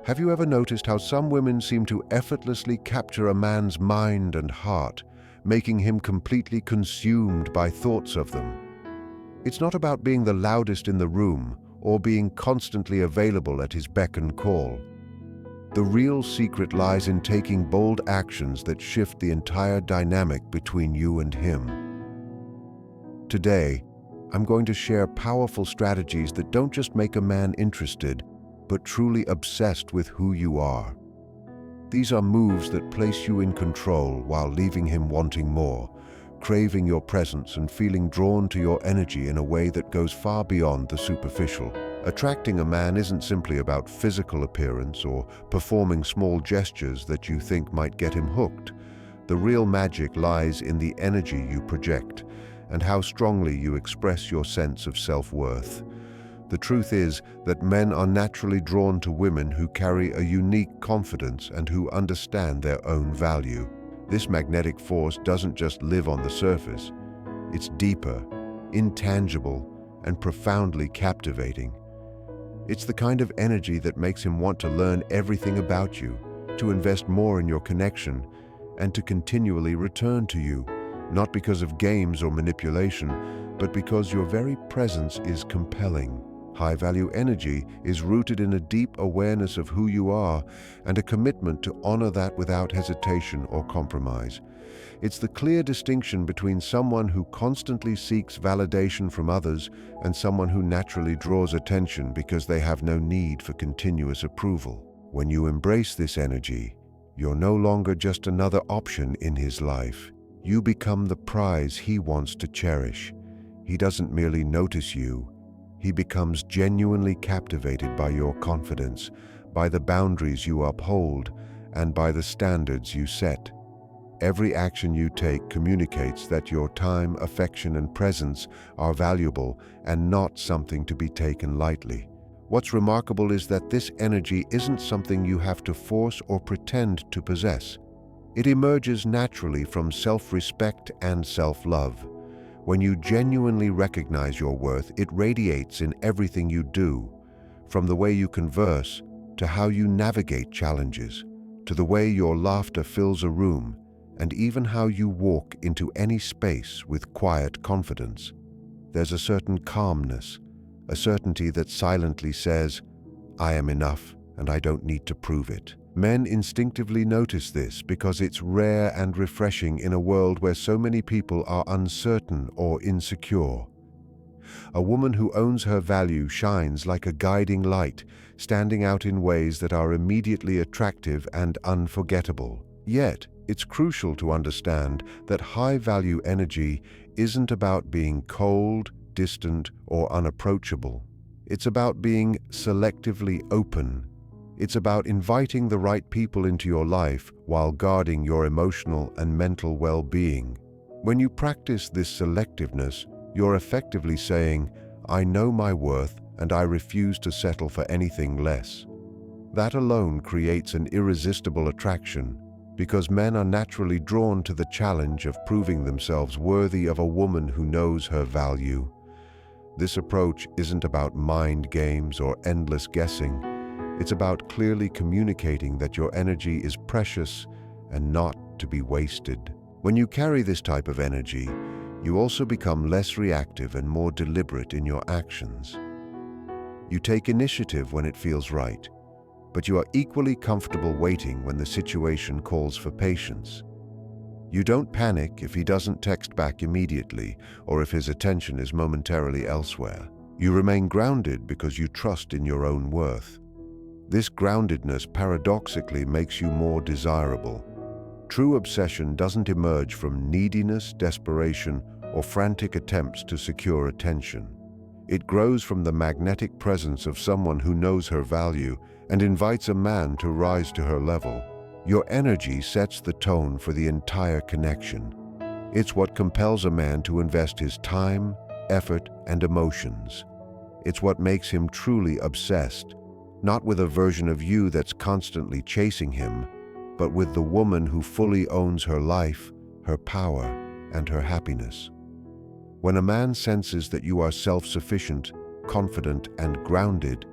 Have you ever noticed how some women seem to effortlessly capture a man's mind and heart, making him completely consumed by thoughts of them? It's not about being the loudest in the room or being constantly available at his beck and call. The real secret lies in taking bold actions that shift the entire dynamic between you and him. Today, I'm going to share powerful strategies that don't just make a man interested, but truly obsessed with who you are. These are moves that place you in control while leaving him wanting more, craving your presence and feeling drawn to your energy in a way that goes far beyond the superficial. Attracting a man isn't simply about physical appearance or performing small gestures that you think might get him hooked. The real magic lies in the energy you project and how strongly you express your sense of self-worth. The truth is that men are naturally drawn to women who carry a unique confidence and who understand their own value. This magnetic force doesn't just live on the surface. It's deeper, intangible, and profoundly captivating. It's the kind of energy that makes him want to learn everything about you, to invest more in your connection, and to continually return to you, not because of games or manipulation, but because your very presence is compelling. High-value energy is rooted in a deep awareness of who you are and a commitment to honor that without hesitation or compromise. It's the clear distinction between someone who constantly seeks validation from others and someone who naturally draws attention because they have no need for continuous approval. When you embrace this energy, you're no longer just another option in his life. You become the prize he wants to cherish. He doesn't merely notice you. He becomes genuinely captivated by your confidence, by the boundaries you uphold, and by the standards you set. Every action you take communicates that your time, affection, and presence are valuable and not something to be taken lightly. What's remarkable is that this energy isn't something you have to force or pretend to possess. It emerges naturally from self-respect and self-love. When you genuinely recognize your worth, it radiates in everything you do, from the way you converse, to how you navigate challenges, to the way your laughter fills a room, and even how you walk into any space with quiet confidence. There's a certain calmness, a certainty that silently says, "I am enough, and I don't need to prove it." Men instinctively notice this because it's rare and refreshing in a world where so many people are uncertain or insecure. A woman who owns her value shines like a guiding light, standing out in ways that are immediately attractive and unforgettable. Yet, it's crucial to understand that high-value energy isn't about being cold, distant, or unapproachable. It's about being selectively open. It's about inviting the right people into your life while guarding your emotional and mental well-being. When you practice this selectiveness, you're effectively saying, "I know my worth and I refuse to settle for anything less." That alone creates an irresistible attraction, because men are naturally drawn to the challenge of proving themselves worthy of a woman who knows her value. This approach isn't about mind games or endless guessing. It's about clearly communicating that your energy is precious and not to be wasted. When you carry this type of energy, you also become less reactive and more deliberate in your actions. You take initiative when it feels right, but you are equally comfortable waiting when the situation calls for patience. You don't panic if he doesn't text back immediately or if his attention is momentarily elsewhere. You remain grounded because you trust in your own worth. This groundedness paradoxically makes you more desirable. True obsession doesn't emerge from neediness, desperation, or frantic attempts to secure attention. It grows from the magnetic presence of someone who knows her value and invites a man to rise to her level. Your energy sets the tone for the entire connection. It's what compels a man to invest his time, effort, and emotions. It's what makes him truly obsessed, not with a version of you that's constantly chasing him, but with the woman who fully owns her life, her power, and her happiness. When a man senses that you are self-sufficient, confident, and grounded,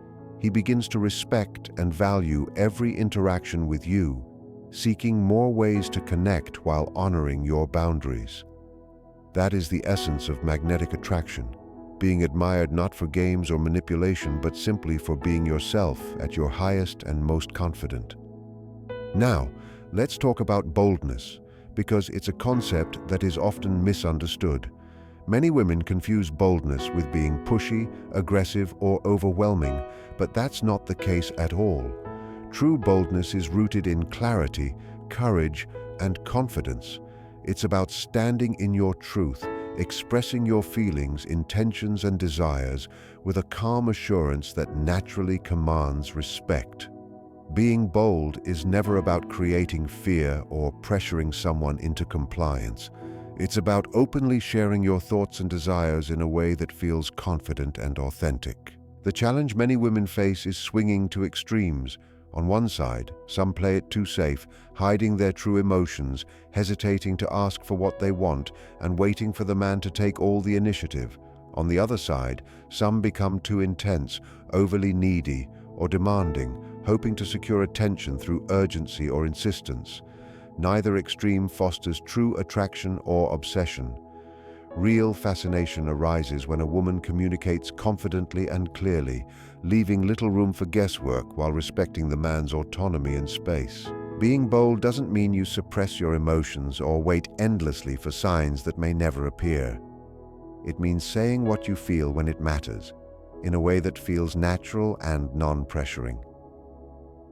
He begins to respect and value every interaction with you, seeking more ways to connect while honoring your boundaries. That is the essence of magnetic attraction, being admired not for games or manipulation, but simply for being yourself at your highest and most confident. Now, let's talk about boldness, because it's a concept that is often misunderstood. Many women confuse boldness with being pushy, aggressive, or overwhelming, but that's not the case at all. True boldness is rooted in clarity, courage, and confidence. It's about standing in your truth, expressing your feelings, intentions, and desires with a calm assurance that naturally commands respect. Being bold is never about creating fear or pressuring someone into compliance. It's about openly sharing your thoughts and desires in a way that feels confident and authentic. The challenge many women face is swinging to extremes. On one side, some play it too safe, hiding their true emotions, hesitating to ask for what they want, and waiting for the man to take all the initiative. On the other side, some become too intense, overly needy, or demanding, hoping to secure attention through urgency or insistence. Neither extreme fosters true attraction or obsession. Real fascination arises when a woman communicates confidently and clearly, leaving little room for guesswork while respecting the man's autonomy and space. Being bold doesn't mean you suppress your emotions or wait endlessly for signs that may never appear. It means saying what you feel when it matters, in a way that feels natural and non-pressuring.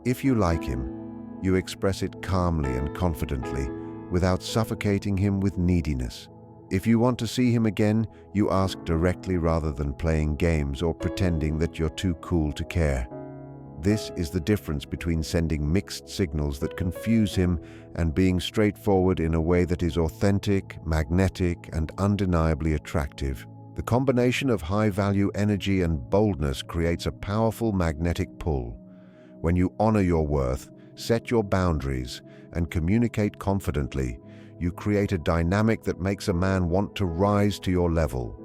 If you like him, you express it calmly and confidently, without suffocating him with neediness. If you want to see him again, you ask directly rather than playing games or pretending that you're too cool to care. This is the difference between sending mixed signals that confuse him and being straightforward in a way that is authentic, magnetic, and undeniably attractive. The combination of high-value energy and boldness creates a powerful magnetic pull. When you honor your worth, set your boundaries, and communicate confidently, you create a dynamic that makes a man want to rise to your level.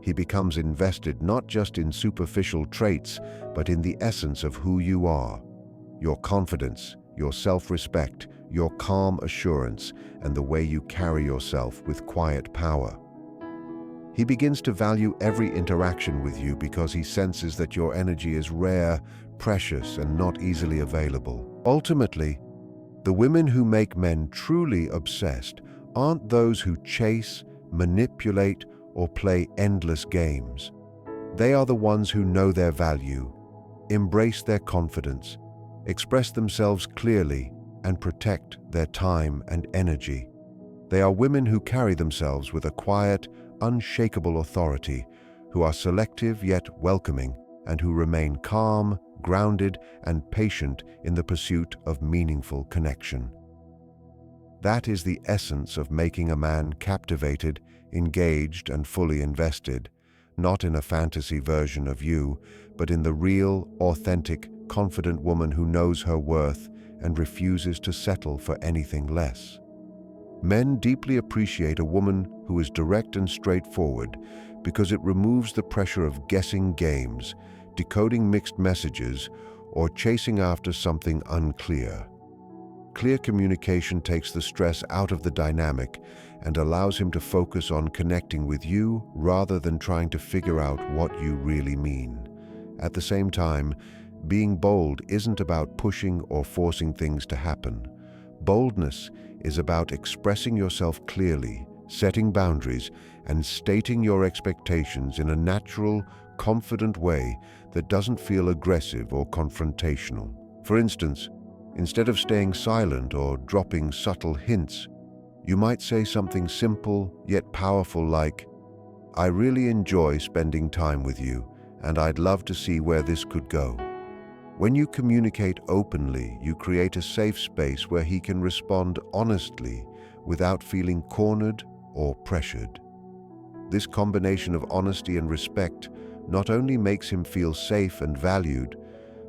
He becomes invested not just in superficial traits, but in the essence of who you are. Your confidence, your self-respect, your calm assurance, and the way you carry yourself with quiet power. He begins to value every interaction with you because he senses that your energy is rare, precious, and not easily available. Ultimately, the women who make men truly obsessed aren't those who chase, manipulate, or play endless games. They are the ones who know their value, embrace their confidence, express themselves clearly, and protect their time and energy. They are women who carry themselves with a quiet, unshakable authority, who are selective yet welcoming, and who remain calm, grounded, and patient in the pursuit of meaningful connection. That is the essence of making a man captivated, engaged, and fully invested, not in a fantasy version of you, but in the real, authentic, confident woman who knows her worth and refuses to settle for anything less. Men deeply appreciate a woman who is direct and straightforward because it removes the pressure of guessing games, decoding mixed messages, or chasing after something unclear. Clear communication takes the stress out of the dynamic and allows him to focus on connecting with you rather than trying to figure out what you really mean. At the same time, being bold isn't about pushing or forcing things to happen. Boldness is about expressing yourself clearly, setting boundaries, and stating your expectations in a natural, confident way that doesn't feel aggressive or confrontational. For instance, instead of staying silent or dropping subtle hints, you might say something simple yet powerful like, "I really enjoy spending time with you, and I'd love to see where this could go." When you communicate openly, you create a safe space where he can respond honestly without feeling cornered or pressured. This combination of honesty and respect not only makes him feel safe and valued,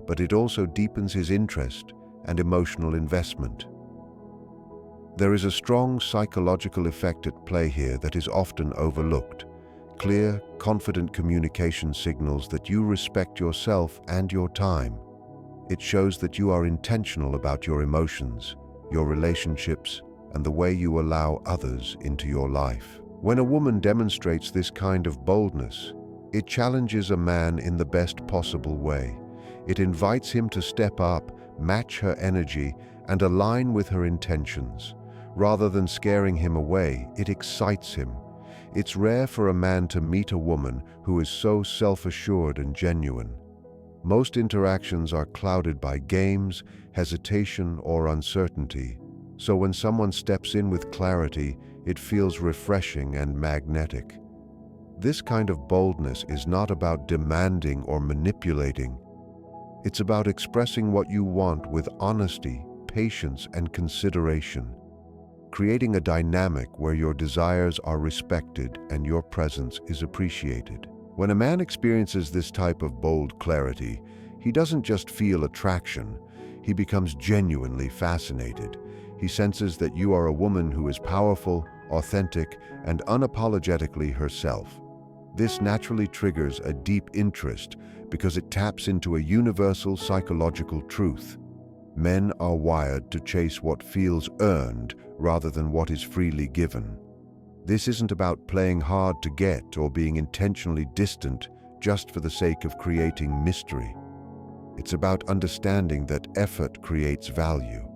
but it also deepens his interest and emotional investment. There is a strong psychological effect at play here that is often overlooked. Clear, confident communication signals that you respect yourself and your time. It shows that you are intentional about your emotions, your relationships, and the way you allow others into your life. When a woman demonstrates this kind of boldness, it challenges a man in the best possible way. It invites him to step up, match her energy, and align with her intentions. Rather than scaring him away, it excites him. It's rare for a man to meet a woman who is so self-assured and genuine. Most interactions are clouded by games, hesitation, or uncertainty. So when someone steps in with clarity, it feels refreshing and magnetic. This kind of boldness is not about demanding or manipulating. It's about expressing what you want with honesty, patience, and consideration, creating a dynamic where your desires are respected and your presence is appreciated. When a man experiences this type of bold clarity, he doesn't just feel attraction, he becomes genuinely fascinated. He senses that you are a woman who is powerful, authentic, and unapologetically herself. This naturally triggers a deep interest because it taps into a universal psychological truth. Men are wired to chase what feels earned rather than what is freely given. This isn't about playing hard to get or being intentionally distant just for the sake of creating mystery. It's about understanding that effort creates value.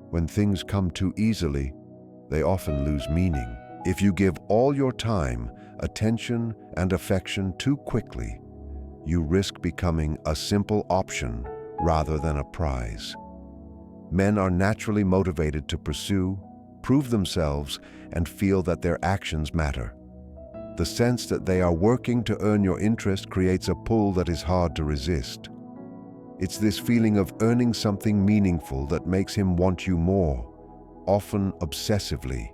When things come too easily, they often lose meaning. If you give all your time, attention, and affection too quickly, you risk becoming a simple option rather than a prize. Men are naturally motivated to pursue, prove themselves, and feel that their actions matter. The sense that they are working to earn your interest creates a pull that is hard to resist. It's this feeling of earning something meaningful that makes him want you more, often obsessively.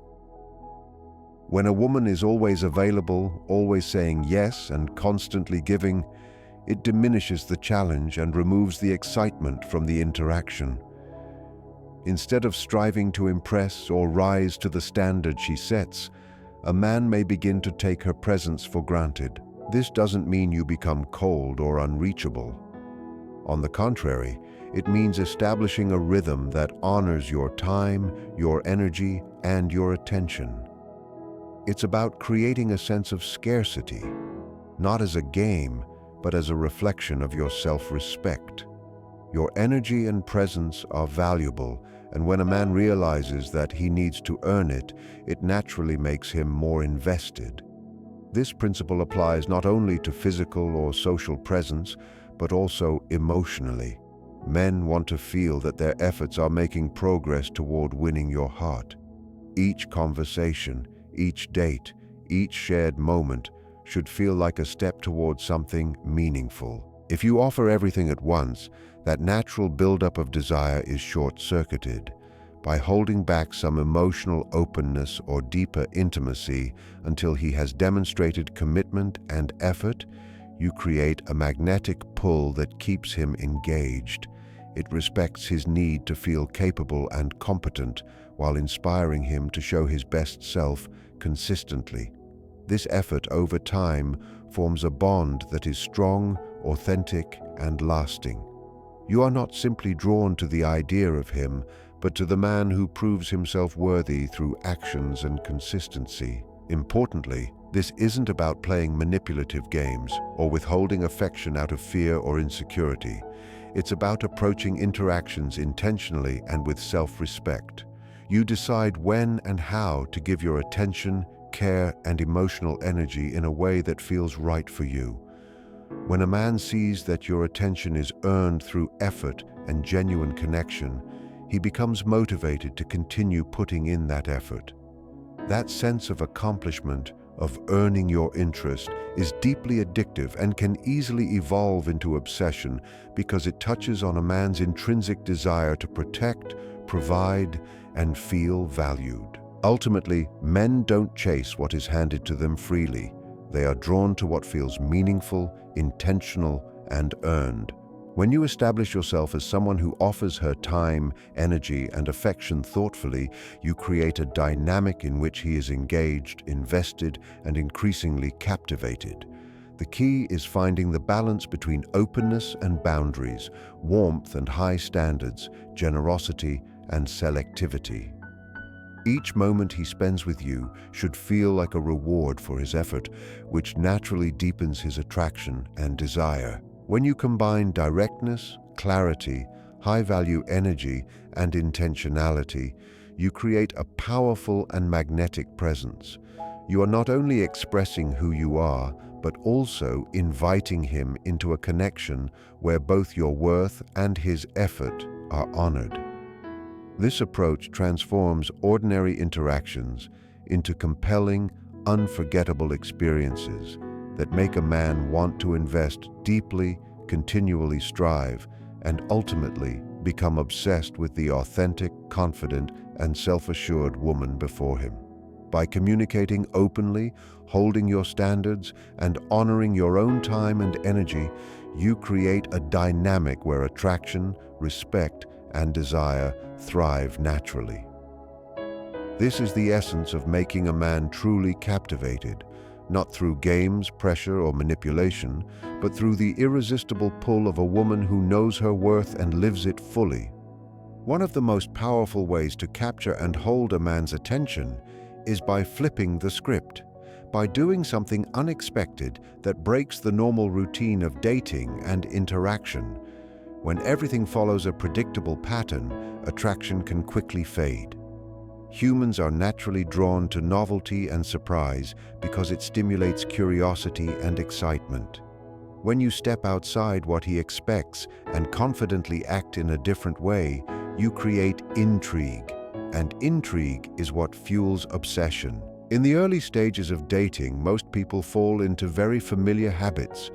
When a woman is always available, always saying yes, and constantly giving, it diminishes the challenge and removes the excitement from the interaction. Instead of striving to impress or rise to the standard she sets, a man may begin to take her presence for granted. This doesn't mean you become cold or unreachable. On the contrary, it means establishing a rhythm that honors your time, your energy, and your attention. It's about creating a sense of scarcity, not as a game, but as a reflection of your self-respect. Your energy and presence are valuable, and when a man realizes that he needs to earn it, it naturally makes him more invested. This principle applies not only to physical or social presence, but also emotionally. Men want to feel that their efforts are making progress toward winning your heart. Each conversation, each date, each shared moment should feel like a step toward something meaningful. If you offer everything at once, that natural buildup of desire is short-circuited. By holding back some emotional openness or deeper intimacy until he has demonstrated commitment and effort, you create a magnetic pull that keeps him engaged. It respects his need to feel capable and competent while inspiring him to show his best self consistently. This effort over time forms a bond that is strong, authentic, and lasting. You are not simply drawn to the idea of him, but to the man who proves himself worthy through actions and consistency. Importantly, this isn't about playing manipulative games or withholding affection out of fear or insecurity. It's about approaching interactions intentionally and with self-respect. You decide when and how to give your attention, care, and emotional energy in a way that feels right for you. When a man sees that your attention is earned through effort and genuine connection, he becomes motivated to continue putting in that effort. That sense of accomplishment, of earning your interest, is deeply addictive and can easily evolve into obsession because it touches on a man's intrinsic desire to protect, provide, and feel valued. Ultimately, men don't chase what is handed to them freely. They are drawn to what feels meaningful, intentional, and earned. When you establish yourself as someone who offers her time, energy, and affection thoughtfully, you create a dynamic in which he is engaged, invested, and increasingly captivated. The key is finding the balance between openness and boundaries, warmth and high standards, generosity and selectivity. Each moment he spends with you should feel like a reward for his effort, which naturally deepens his attraction and desire. When you combine directness, clarity, high-value energy, and intentionality, you create a powerful and magnetic presence. You are not only expressing who you are, but also inviting him into a connection where both your worth and his effort are honored. This approach transforms ordinary interactions into compelling, unforgettable experiences that make a man want to invest deeply, continually strive, and ultimately become obsessed with the authentic, confident, and self-assured woman before him. By communicating openly, holding your standards, and honoring your own time and energy, you create a dynamic where attraction, respect, and desire thrive naturally. This is the essence of making a man truly captivated, not through games, pressure, or manipulation, but through the irresistible pull of a woman who knows her worth and lives it fully. One of the most powerful ways to capture and hold a man's attention is by flipping the script, by doing something unexpected that breaks the normal routine of dating and interaction. When everything follows a predictable pattern, attraction can quickly fade. Humans are naturally drawn to novelty and surprise because it stimulates curiosity and excitement. When you step outside what he expects and confidently act in a different way, you create intrigue. And intrigue is what fuels obsession. In the early stages of dating, most people fall into very familiar habits.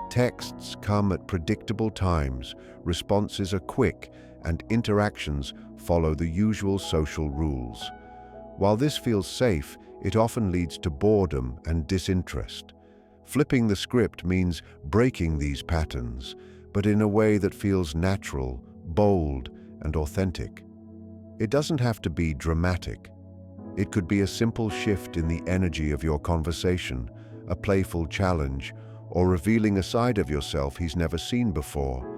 Texts come at predictable times, responses are quick, and interactions follow the usual social rules. While this feels safe, it often leads to boredom and disinterest. Flipping the script means breaking these patterns, but in a way that feels natural, bold, and authentic. It doesn't have to be dramatic. It could be a simple shift in the energy of your conversation, a playful challenge, or revealing a side of yourself he's never seen before.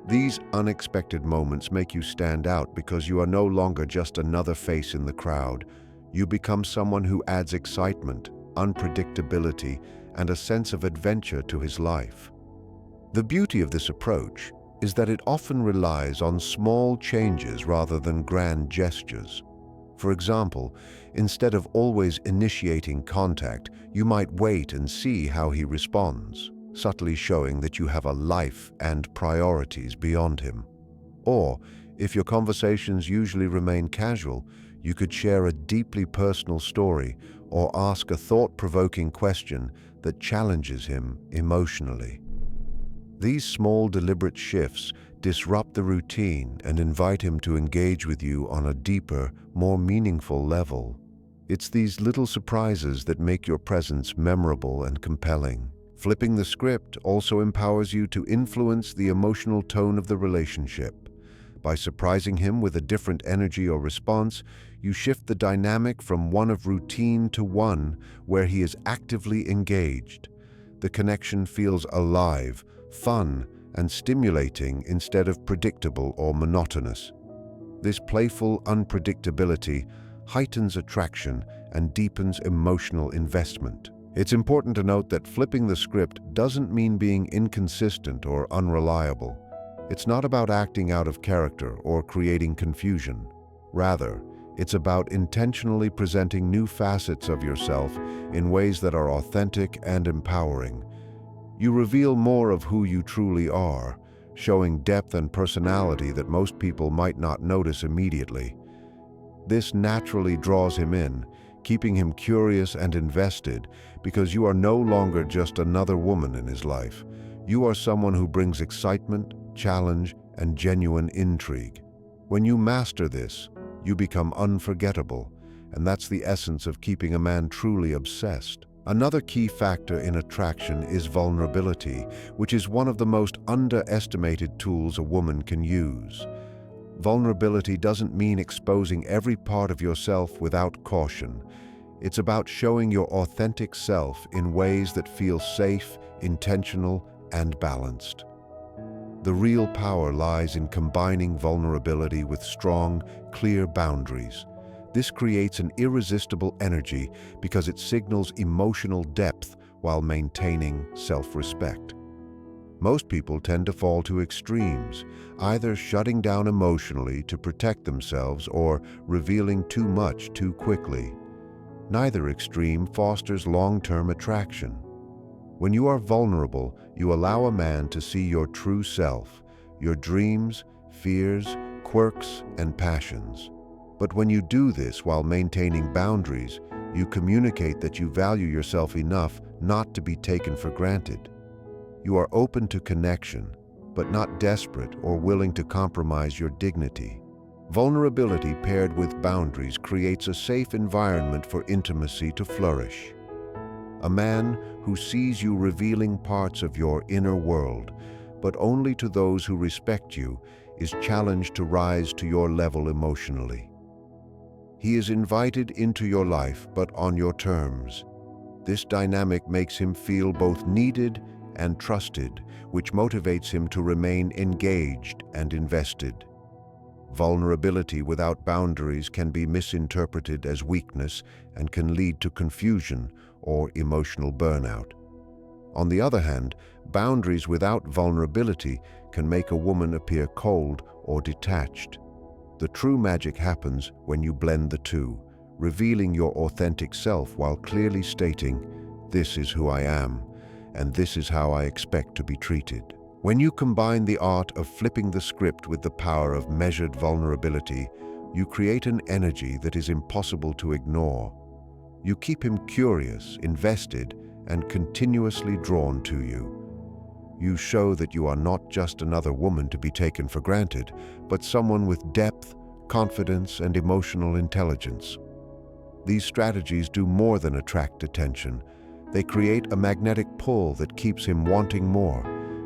These unexpected moments make you stand out because you are no longer just another face in the crowd. You become someone who adds excitement, unpredictability, and a sense of adventure to his life. The beauty of this approach is that it often relies on small changes rather than grand gestures. For example, instead of always initiating contact, you might wait and see how he responds, subtly showing that you have a life and priorities beyond him. Or, if your conversations usually remain casual, you could share a deeply personal story or ask a thought-provoking question that challenges him emotionally. These small, deliberate shifts disrupt the routine and invite him to engage with you on a deeper, more meaningful level. It's these little surprises that make your presence memorable and compelling. Flipping the script also empowers you to influence the emotional tone of the relationship. By surprising him with a different energy or response, you shift the dynamic from one of routine to one where he is actively engaged. The connection feels alive, fun, and stimulating instead of predictable or monotonous. This playful unpredictability heightens attraction and deepens emotional investment. It's important to note that flipping the script doesn't mean being inconsistent or unreliable. It's not about acting out of character or creating confusion. Rather, it's about intentionally presenting new facets of yourself in ways that are authentic and empowering. You reveal more of who you truly are, showing depth and personality that most people might not notice immediately. This naturally draws him in, keeping him curious and invested because you are no longer just another woman in his life. You are someone who brings excitement, challenge, and genuine intrigue. When you master this, you become unforgettable, and that's the essence of keeping a man truly obsessed. Another key factor in attraction is vulnerability, which is one of the most underestimated tools a woman can use. Vulnerability doesn't mean exposing every part of yourself without caution. It's about showing your authentic self in ways that feel safe, intentional, and balanced. The real power lies in combining vulnerability with strong, clear boundaries. This creates an irresistible energy because it signals emotional depth while maintaining self-respect. Most people tend to fall to extremes, either shutting down emotionally to protect themselves or revealing too much too quickly. Neither extreme fosters long-term attraction. When you are vulnerable, you allow a man to see your true self, your dreams, fears, quirks, and passions. But when you do this while maintaining boundaries, you communicate that you value yourself enough not to be taken for granted. You are open to connection, but not desperate or willing to compromise your dignity. Vulnerability paired with boundaries creates a safe environment for intimacy to flourish. A man who sees you revealing parts of your inner world, but only to those who respect you, is challenged to rise to your level emotionally. He is invited into your life, but on your terms. This dynamic makes him feel both needed and trusted, which motivates him to remain engaged and invested. Vulnerability without boundaries can be misinterpreted as weakness and can lead to confusion or emotional burnout. On the other hand, boundaries without vulnerability can make a woman appear cold or detached. The true magic happens when you blend the two, revealing your authentic self while clearly stating, "This is who I am, and this is how I expect to be treated." When you combine the art of flipping the script with the power of measured vulnerability, you create an energy that is impossible to ignore. You keep him curious, invested, and continuously drawn to you. You show that you are not just another woman to be taken for granted, but someone with depth, confidence, and emotional intelligence. These strategies do more than attract attention. They create a magnetic pull that keeps him wanting more,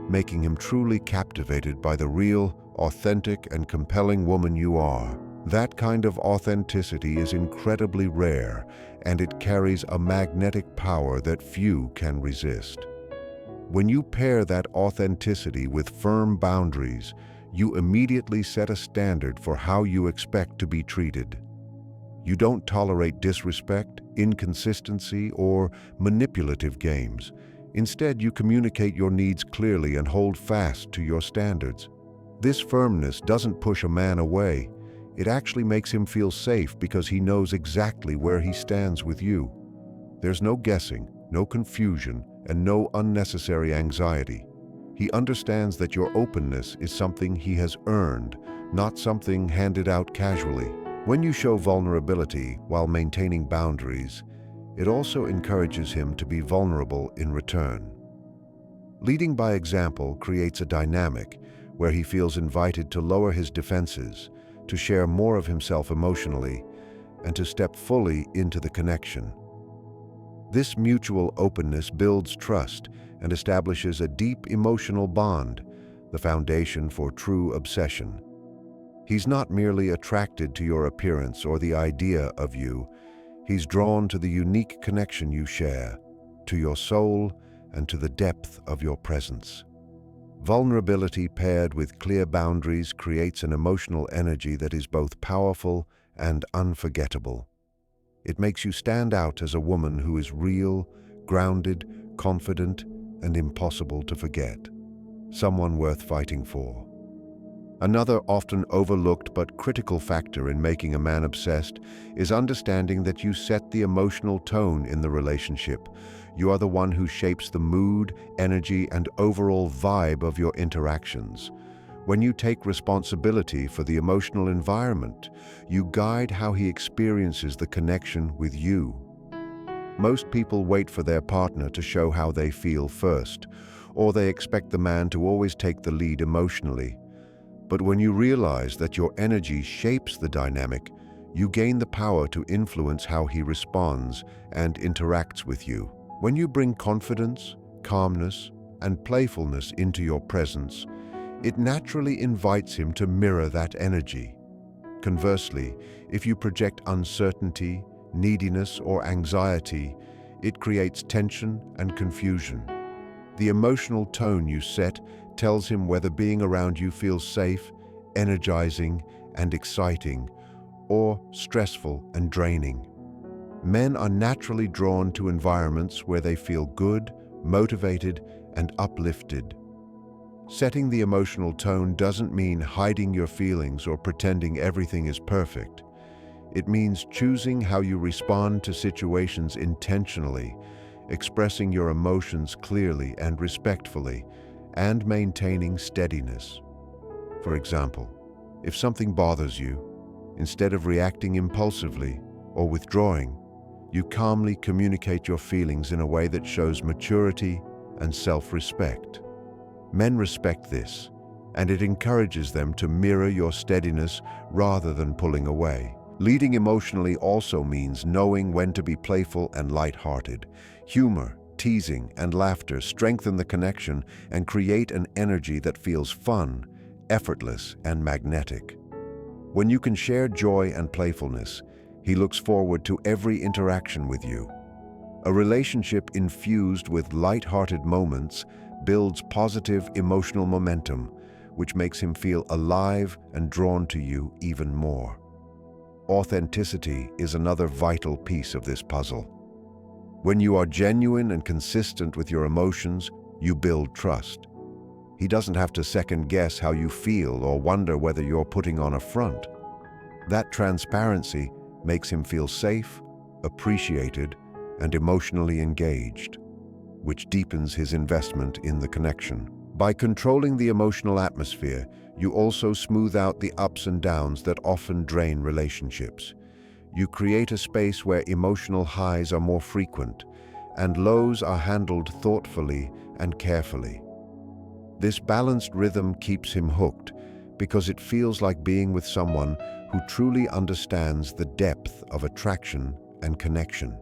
making him truly captivated by the real, authentic, and compelling woman you are. That kind of authenticity is incredibly rare, and it carries a magnetic power that few can resist. When you pair that authenticity with firm boundaries, you immediately set a standard for how you expect to be treated. You don't tolerate disrespect, inconsistency, or manipulative games. Instead, you communicate your needs clearly and hold fast to your standards. This firmness doesn't push a man away. It actually makes him feel safe because he knows exactly where he stands with you. There's no guessing, no confusion, and no unnecessary anxiety. He understands that your openness is something he has earned, not something handed out casually. When you show vulnerability while maintaining boundaries, it also encourages him to be vulnerable in return. Leading by example creates a dynamic where he feels invited to lower his defenses, to share more of himself emotionally, and to step fully into the connection. This mutual openness builds trust and establishes a deep emotional bond, the foundation for true obsession. He's not merely attracted to your appearance or the idea of you. He's drawn to the unique connection you share, to your soul, and to the depth of your presence. Vulnerability paired with clear boundaries creates an emotional energy that is both powerful and unforgettable. It makes you stand out as a woman who is real, grounded, confident, and impossible to forget. Someone worth fighting for. Another often overlooked but critical factor in making a man obsessed is understanding that you set the emotional tone in the relationship. You are the one who shapes the mood, energy, and overall vibe of your interactions. When you take responsibility for the emotional environment, you guide how he experiences the connection with you. Most people wait for their partner to show how they feel first, or they expect the man to always take the lead emotionally. But when you realize that your energy shapes the dynamic, you gain the power to influence how he responds and interacts with you. When you bring confidence, calmness, and playfulness into your presence, it naturally invites him to mirror that energy. Conversely, if you project uncertainty, neediness, or anxiety, it creates tension and confusion. The emotional tone you set tells him whether being around you feels safe, energizing, and exciting, or stressful and draining. Men are naturally drawn to environments where they feel good, motivated, and uplifted. Setting the emotional tone doesn't mean hiding your feelings or pretending everything is perfect. It means choosing how you respond to situations intentionally, expressing your emotions clearly and respectfully, and maintaining steadiness. For example, if something bothers you, instead of reacting impulsively or withdrawing, you calmly communicate your feelings in a way that shows maturity and self-respect. Men respect this, and it encourages them to mirror your steadiness rather than pulling away. Leading emotionally also means knowing when to be playful and lighthearted. Humor, teasing, and laughter strengthen the connection and create an energy that feels fun, effortless, and magnetic. When you can share joy and playfulness, he looks forward to every interaction with you. A relationship infused with light-hearted moments builds positive emotional momentum, which makes him feel alive and drawn to you even more. Authenticity is another vital piece of this puzzle. When you are genuine and consistent with your emotions, you build trust. He doesn't have to second-guess how you feel or wonder whether you're putting on a front. That transparency makes him feel safe, appreciated, and emotionally engaged, which deepens his investment in the connection. By controlling the emotional atmosphere, you also smooth out the ups and downs that often drain relationships. You create a space where emotional highs are more frequent, and lows are handled thoughtfully and carefully. This balanced rhythm keeps him hooked because it feels like being with someone who truly understands the depth of attraction and connection.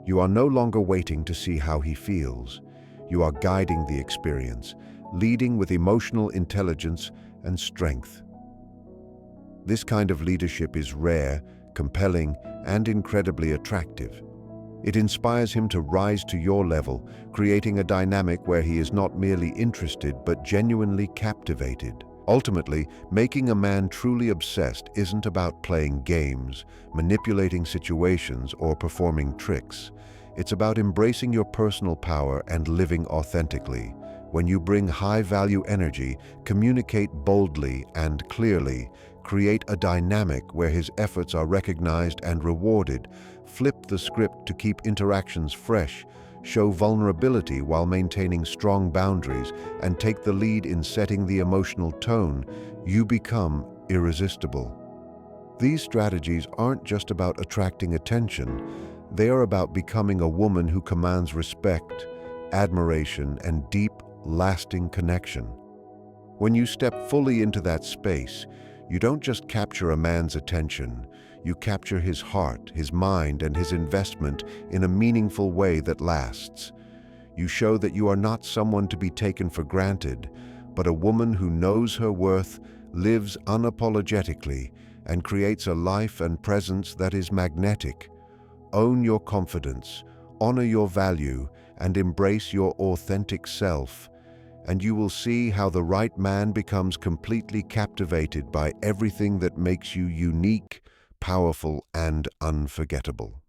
You are no longer waiting to see how he feels. You are guiding the experience, leading with emotional intelligence and strength. This kind of leadership is rare, compelling, and incredibly attractive. It inspires him to rise to your level, creating a dynamic where he is not merely interested but genuinely captivated. Ultimately, making a man truly obsessed isn't about playing games, manipulating situations, or performing tricks. It's about embracing your personal power and living authentically. When you bring high-value energy, communicate boldly and clearly, create a dynamic where his efforts are recognized and rewarded, flip the script to keep interactions fresh, show vulnerability while maintaining strong boundaries, and take the lead in setting the emotional tone, you become irresistible. These strategies aren't just about attracting attention, they are about becoming a woman who commands respect, admiration, and deep, lasting connection. When you step fully into that space, you don't just capture a man's attention, you capture his heart, his mind, and his investment in a meaningful way that lasts. You show that you are not someone to be taken for granted, but a woman who knows her worth, lives unapologetically, and creates a life and presence that is magnetic. Own your confidence, honor your value, and embrace your authentic self, and you will see how the right man becomes completely captivated by everything that makes you unique, powerful, and unforgettable.